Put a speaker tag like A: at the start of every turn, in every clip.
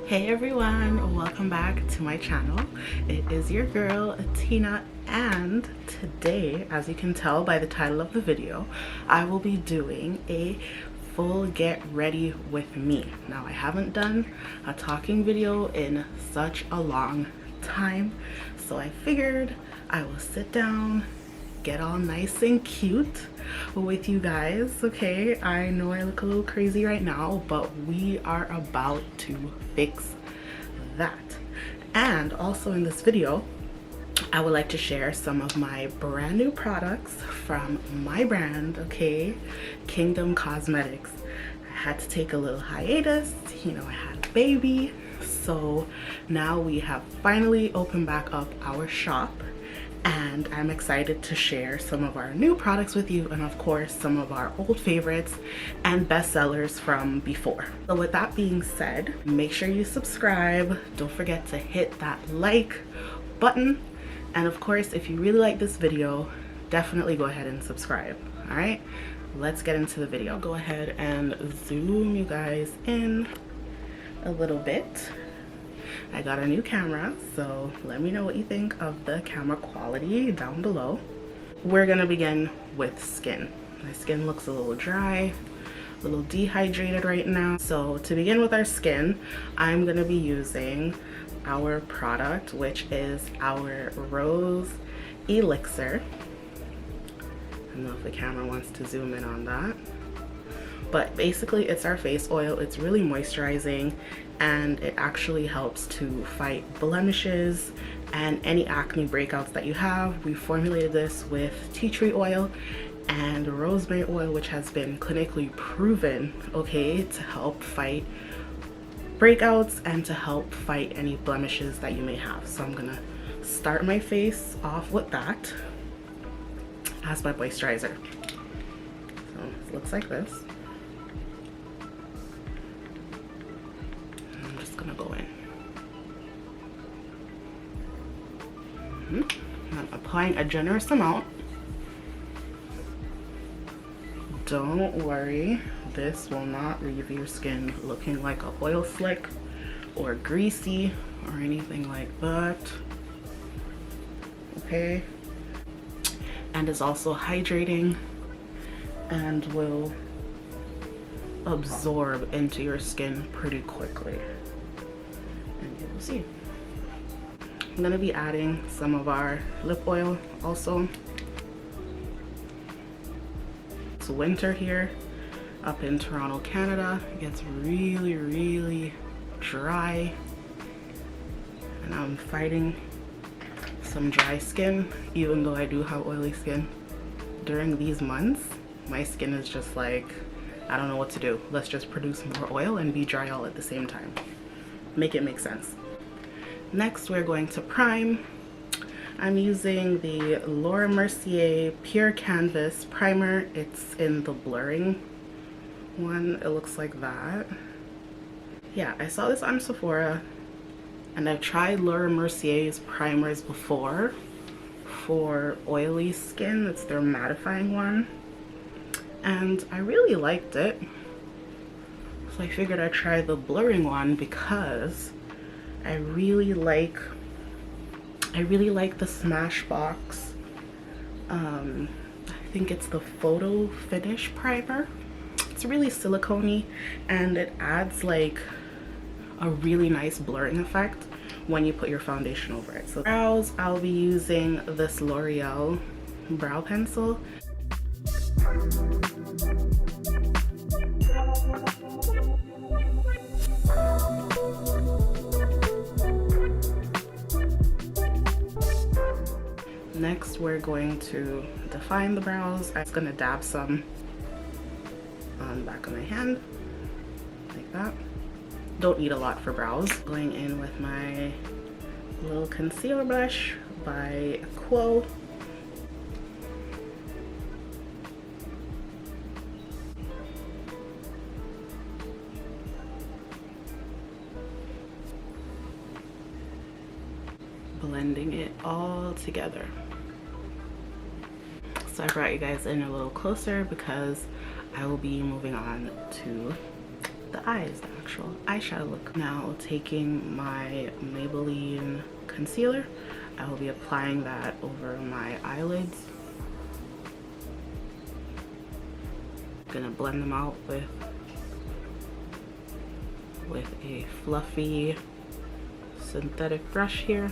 A: Hey everyone, welcome back to my channel. It is your girl Tina, and today, as you can tell by the title of the video, I will be doing a full get ready with me. Now, I haven't done a talking video in such a long time, so I figured I will sit down, get all nice and cute with you guys. Okay, I know I look a little crazy right now, but we are about to fix that. And also in this video, I would like to share some of my brand new products from my brand, okay, Kingdom Cosmetics. I had to take a little hiatus, you know, I had a baby, so now we have finally opened back up our shop, and I'm excited to share some of our new products with you, and of course some of our old favorites and bestsellers from before. So with that being said, make sure you subscribe. Don't forget to hit that like button, and of course if you really like this video, definitely go ahead and subscribe. All right, let's get into the video. Go ahead and zoom you guys in a little bit. I got a new camera, so let me know what you think of the camera quality down below. We're gonna begin with skin. My skin looks a little dry, a little dehydrated right now. So to begin with our skin, I'm gonna be using our product, which is our Rose Elixir. I don't know if the camera wants to zoom in on that. But basically it's our face oil. It's really moisturizing, and it actually helps to fight blemishes and any acne breakouts that you have. We formulated this with tea tree oil and rosemary oil, which has been clinically proven, okay, to help fight breakouts and to help fight any blemishes that you may have. So I'm gonna start my face off with that as my moisturizer. So it looks like this. Gonna go in. I'm applying a generous amount. Don't worry, this will not leave your skin looking like an oil slick or greasy or anything like that. Okay, and is also hydrating and will absorb into your skin pretty quickly. And you will see. I'm gonna be adding some of our lip oil also. It's winter here up in Toronto, Canada. It gets really dry, and I'm fighting some dry skin, even though I do have oily skin. During these months, my skin is just like, I don't know what to do. Let's just produce more oil and be dry all at the same time. Make it make sense. Next, we're going to prime. I'm using the Laura Mercier Pure Canvas Primer. It's in the blurring one. It looks like that. Yeah, I saw this on Sephora, and I've tried Laura Mercier's primers before for oily skin. It's their mattifying one, and I really liked it. So I figured I'd try the blurring one because I really like the Smashbox. I think it's the Photo Finish Primer. It's really silicone-y, and it adds like a really nice blurring effect when you put your foundation over it. So brows, I'll be using this L'Oreal brow pencil. Next, we're going to define the brows. I'm just gonna dab some on the back of my hand, like that. Don't need a lot for brows. Going in with my little concealer brush by Quo. Blending it all together. So I brought you guys in a little closer because I will be moving on to the eyes, the actual eyeshadow look. Now taking my Maybelline Concealer, I will be applying that over my eyelids. Gonna blend them out with a fluffy synthetic brush here.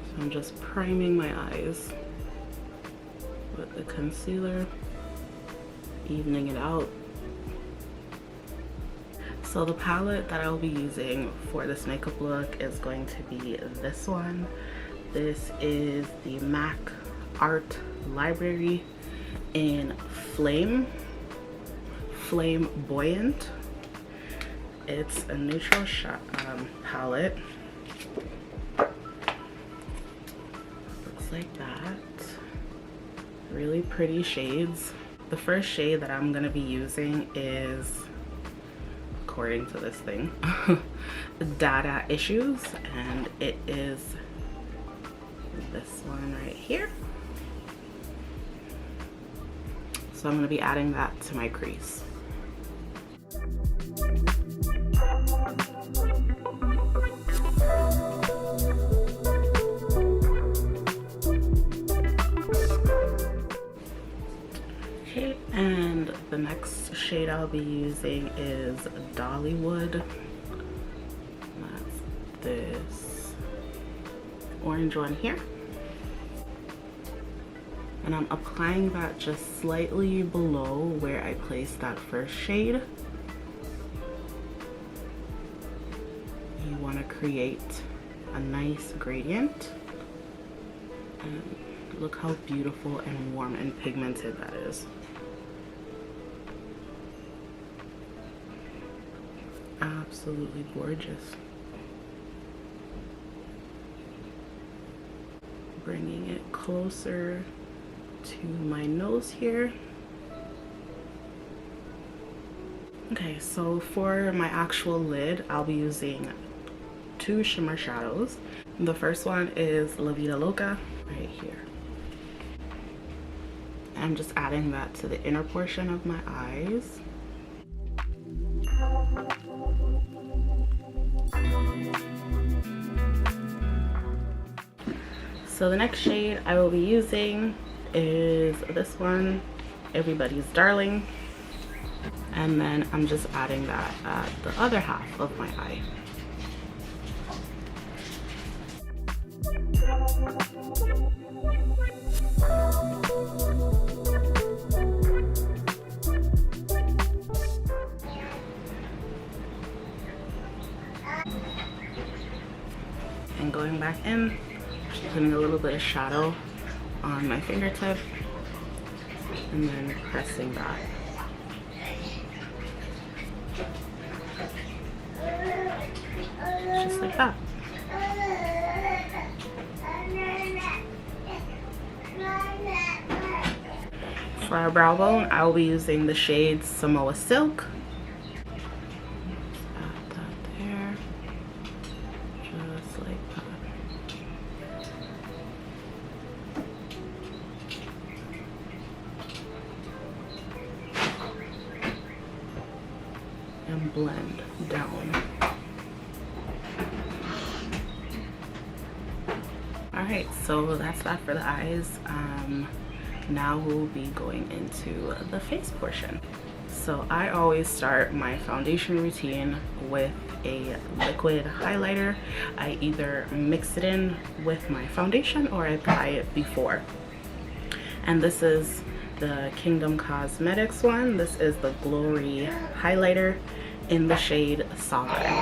A: So I'm just priming my eyes with the concealer, evening it out. So the palette that I'll be using for this makeup look is going to be this one. This is the MAC Art Library in Flame Buoyant. It's a neutral palette. Looks like that. Really pretty shades. The first shade that I'm gonna be using is, according to this thing, Dada Issues, and it is this one right here. So I'm going to be adding that to my crease. Okay, and the next shade I'll be using is Dollywood. That's this orange one here. And I'm applying that just slightly below where I placed that first shade. You want to create a nice gradient. And look how beautiful and warm and pigmented that is. Absolutely gorgeous. Bringing it closer to my nose here. Okay, so for my actual lid, I'll be using two shimmer shadows. The first one is La Vida Loca right here. I'm just adding that to the inner portion of my eyes. So the next shade I will be using is this one, Everybody's Darling. And then I'm just adding that at the other half of my eye. And going back in, just putting a little bit of shadow on my fingertip and then pressing that. Just like that. For our brow bone, I will be using the shade Samoa Silk. Add that there. Just like that. And blend down. Alright, so that's that for the eyes. Now we'll be going into the face portion. So I always start my foundation routine with a liquid highlighter. I either mix it in with my foundation or I apply it before. And this is the Kingdom Cosmetics one. This is the Glory highlighter in the shade Sovereign.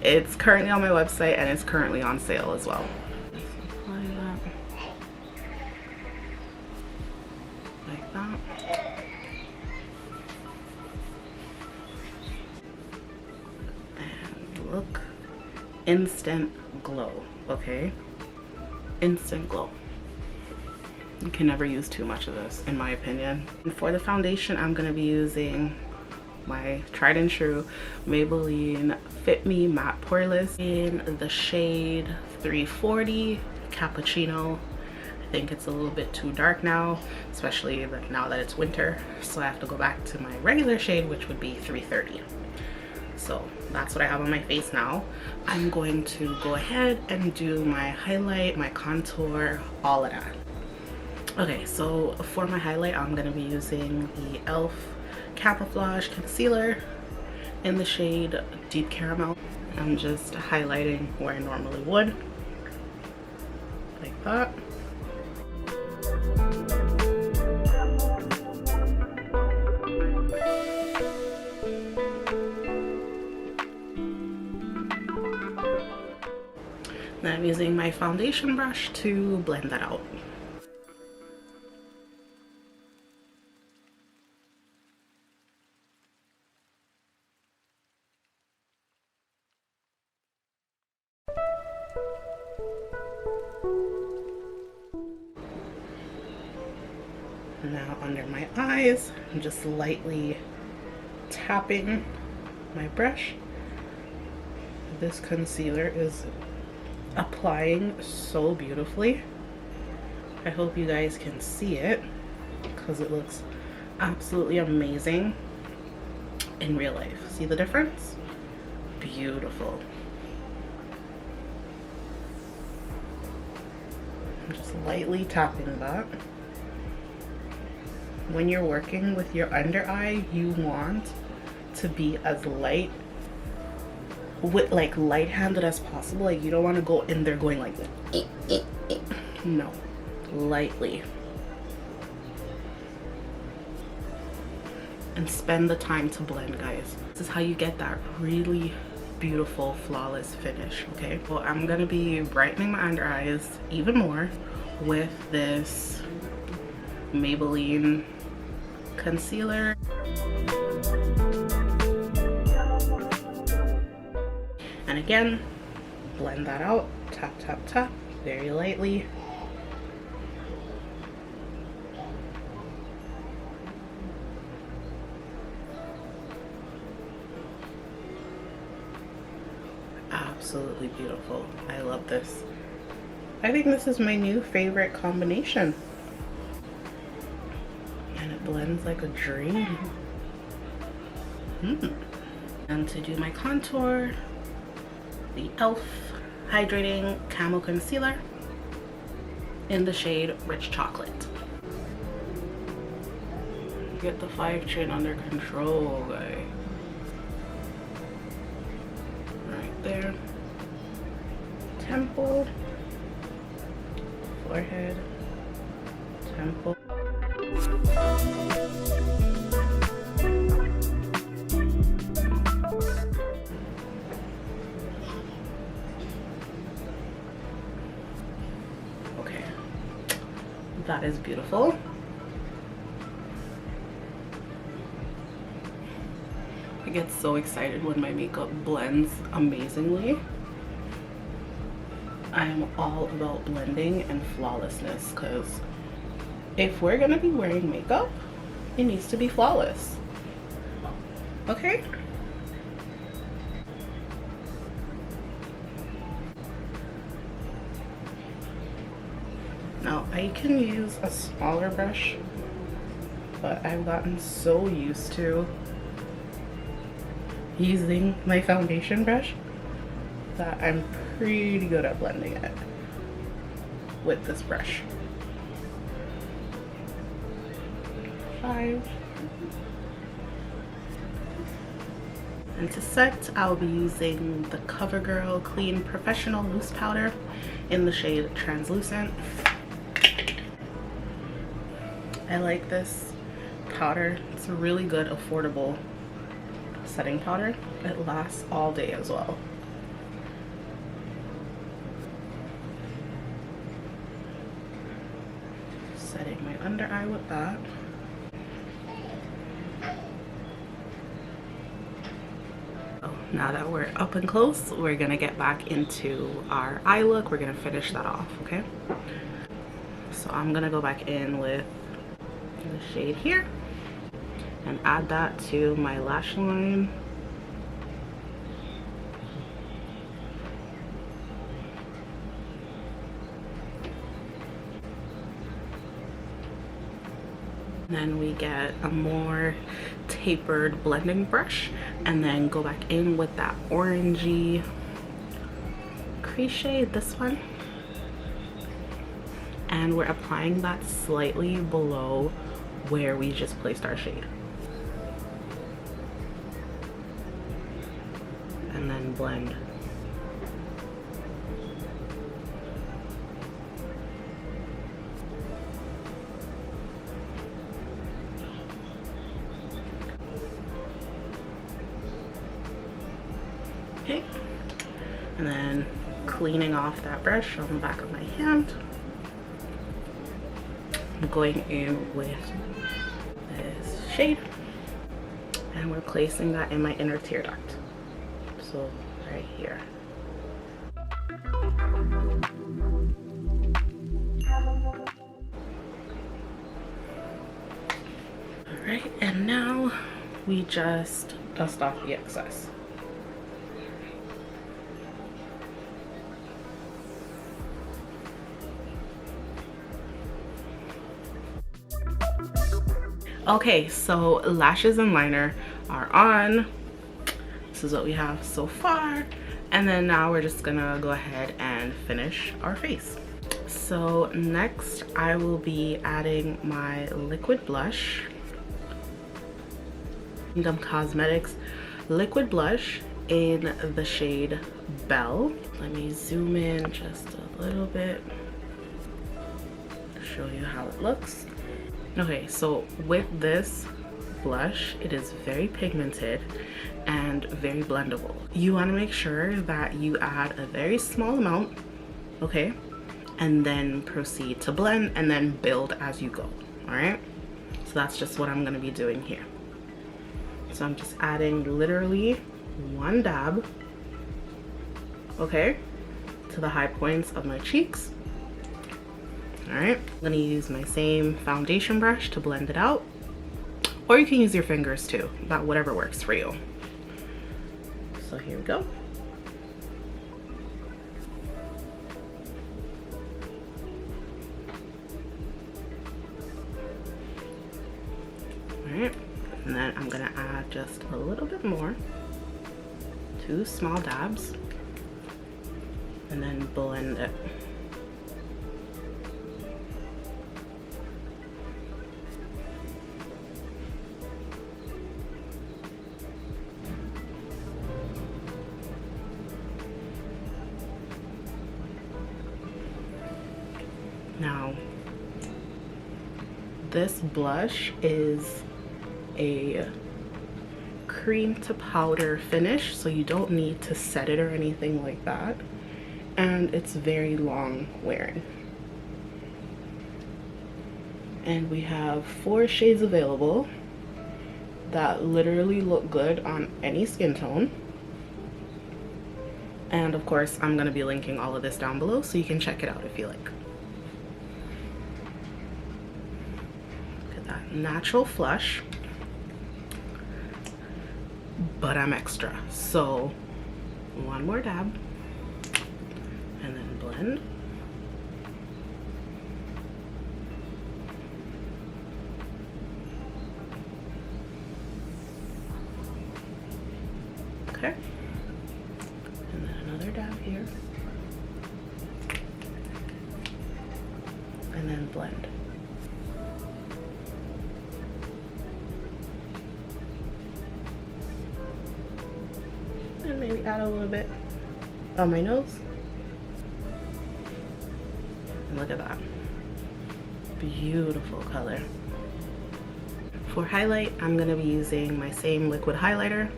A: It's currently on my website and it's currently on sale as well. Just apply that like that. And look, instant glow, okay? Instant glow. You can never use too much of this, in my opinion. And for the foundation, I'm gonna be using my tried and true Maybelline Fit Me Matte Poreless in the shade 340 cappuccino. I think it's a little bit too dark now, especially now that it's winter, so I have to go back to my regular shade, which would be 330. So that's what I have on my face now. I'm going to go ahead and do my highlight, my contour, all of that. Okay, so for my highlight, I'm going to be using the e.l.f. Camouflage Concealer in the shade Deep Caramel. I'm just highlighting where I normally would, like that. Then I'm using my foundation brush to blend that out. Now under my eyes, I'm just lightly tapping my brush. This concealer is applying so beautifully. I hope you guys can see it because it looks absolutely amazing in real life. See the difference? Beautiful. I'm just lightly tapping that. When you're working with your under eye, you want to be as light with like light-handed as possible. Like you don't want to go in there going like no, lightly, and spend the time to blend, guys. This is how you get that really beautiful flawless finish. Okay, well, I'm gonna be brightening my under eyes even more with this Maybelline Concealer. And again, blend that out, tap, tap, tap, very lightly. Absolutely beautiful. I love this. I think this is my new favorite combination. And it blends like a dream. And to do my contour, the e.l.f. Hydrating Camo Concealer in the shade Rich Chocolate. Get the 5 chin under control, guys. Right there. Temple, forehead, temple. Okay, that is beautiful. I get so excited when my makeup blends amazingly. I am all about blending and flawlessness, because if we're gonna be wearing makeup, it needs to be flawless. Okay? Now, I can use a smaller brush, but I've gotten so used to using my foundation brush that I'm pretty good at blending it with this brush. 5. And to set, I'll be using the Covergirl Clean Professional Loose Powder in the shade Translucent. I like this powder. It's a really good, affordable setting powder. It lasts all day as well. Setting my under eye with that. Oh, now that we're up and close, we're gonna get back into our eye look. We're gonna finish that off, okay? So I'm gonna go back in with the shade here and add that to my lash line. Then we get a more tapered blending brush and then go back in with that orangey crease shade, this one. And we're applying that slightly below where we just placed our shade. And then blend. Okay, and then cleaning off that brush on the back of my hand. I'm going in with this shade and we're placing that in my inner tear duct. So right here. All right, and now we just dust off the excess. Okay, so lashes and liner are on. This is what we have so far. And then now we're just gonna go ahead and finish our face. So next I will be adding my liquid blush. Kingdom Cosmetics liquid blush in the shade Belle. Let me zoom in just a little bit to show you how it looks. Okay, so with this blush, it is very pigmented and very blendable. You want to make sure that you add a very small amount, okay, and then proceed to blend and then build as you go. All right, so that's just what I'm going to be doing here. So I'm just adding literally one dab, okay, to the high points of my cheeks. All right, I'm gonna use my same foundation brush to blend it out, or you can use your fingers too, about whatever works for you. So here we go. All right, and then I'm gonna add just a little bit more, 2 small dabs, and then blend it. Now, this blush is a cream to powder finish, so you don't need to set it or anything like that. And it's very long wearing. And we have 4 shades available that literally look good on any skin tone. And of course, I'm gonna be linking all of this down below so you can check it out if you like. Natural flush, but I'm extra, so 1 more dab and then blend. Okay, and then another dab here and then blend. And maybe add a little bit on my nose. And look at that. Beautiful color. For highlight, I'm going to be using my same liquid highlighter.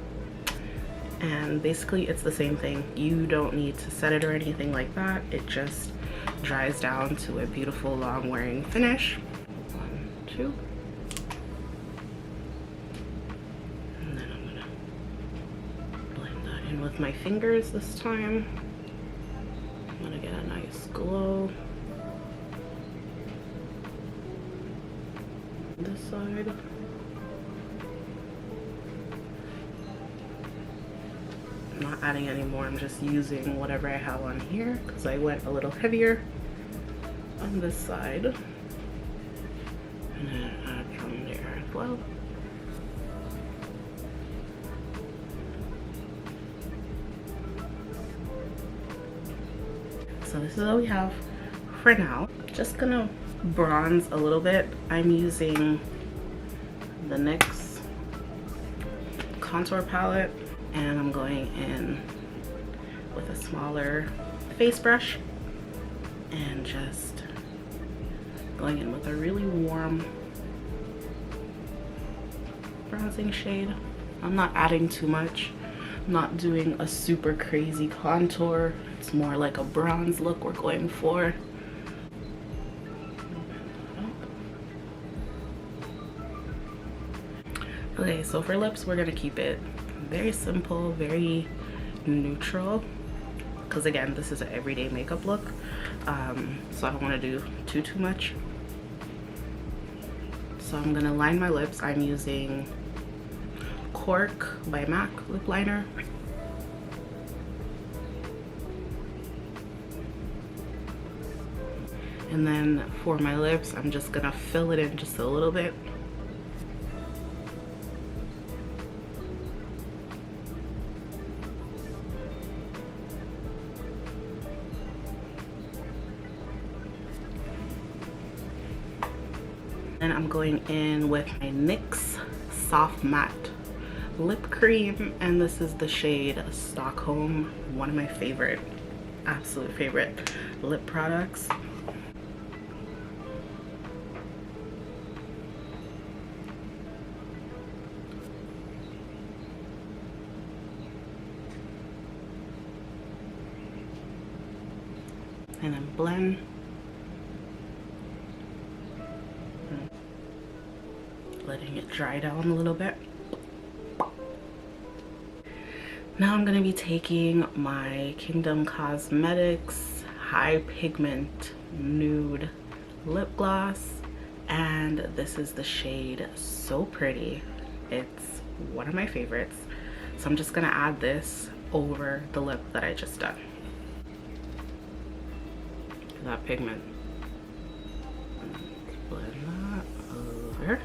A: And basically it's the same thing. You don't need to set it or anything like that. It just dries down to a beautiful long wearing finish. 1, 2. With my fingers this time. I'm gonna get a nice glow. This side. I'm not adding any more, I'm just using whatever I have on here because I went a little heavier on this side. And then add foundation. tell. So this is what we have for now. Just gonna bronze a little bit. I'm using the NYX Contour Palette, and I'm going in with a smaller face brush and just going in with a really warm bronzing shade. I'm not adding too much. I'm not doing a super crazy contour. It's more like a bronze look we're going for. Okay, so for lips, we're gonna keep it very simple, very neutral, because again, this is an everyday makeup look, so I don't want to do too much. So I'm gonna line my lips. I'm using Cork by MAC lip liner. And then for my lips, I'm just gonna fill it in just a little bit. Then I'm going in with my NYX Soft Matte Lip Cream, and this is the shade Stockholm, one of my favorite, absolute favorite lip products. And then blend. Letting it dry down a little bit. Now I'm going to be taking my Kingdom Cosmetics High Pigment Nude Lip Gloss, and this is the shade So Pretty. It's one of my favorites. So I'm just going to add this over the lip that I just done. That pigment. Blend that over.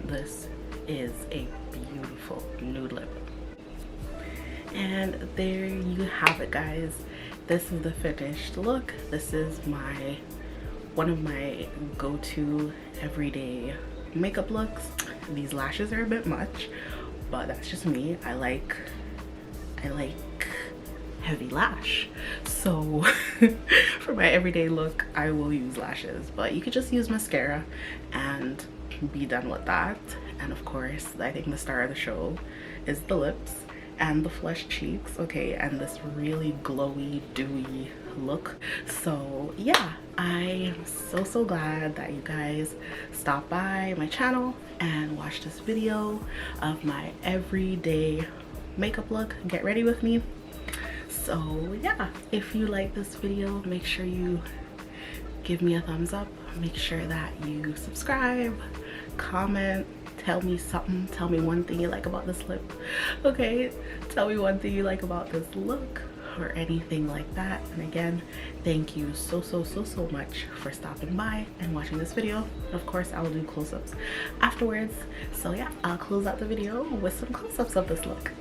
A: This is a beautiful nude lip. And there you have it, guys. This is the finished look. This is one of my go-to everyday makeup looks. These lashes are a bit much, but that's just me. I like heavy lash. So for my everyday look, I will use lashes, but you could just use mascara and be done with that. And of course, I think the star of the show is the lips and the flushed cheeks, okay, and this really glowy, dewy look. So yeah, I am so glad that you guys stopped by my channel and watched this video of my everyday makeup look. Get ready with me. So yeah, if you like this video, make sure you give me a thumbs up. Make sure that you subscribe, comment, tell me something. Tell me one thing you like about this lip, okay? Tell me one thing you like about this look or anything like that. And again, thank you so much for stopping by and watching this video. Of course, I will do close-ups afterwards. So yeah, I'll close out the video with some close-ups of this look.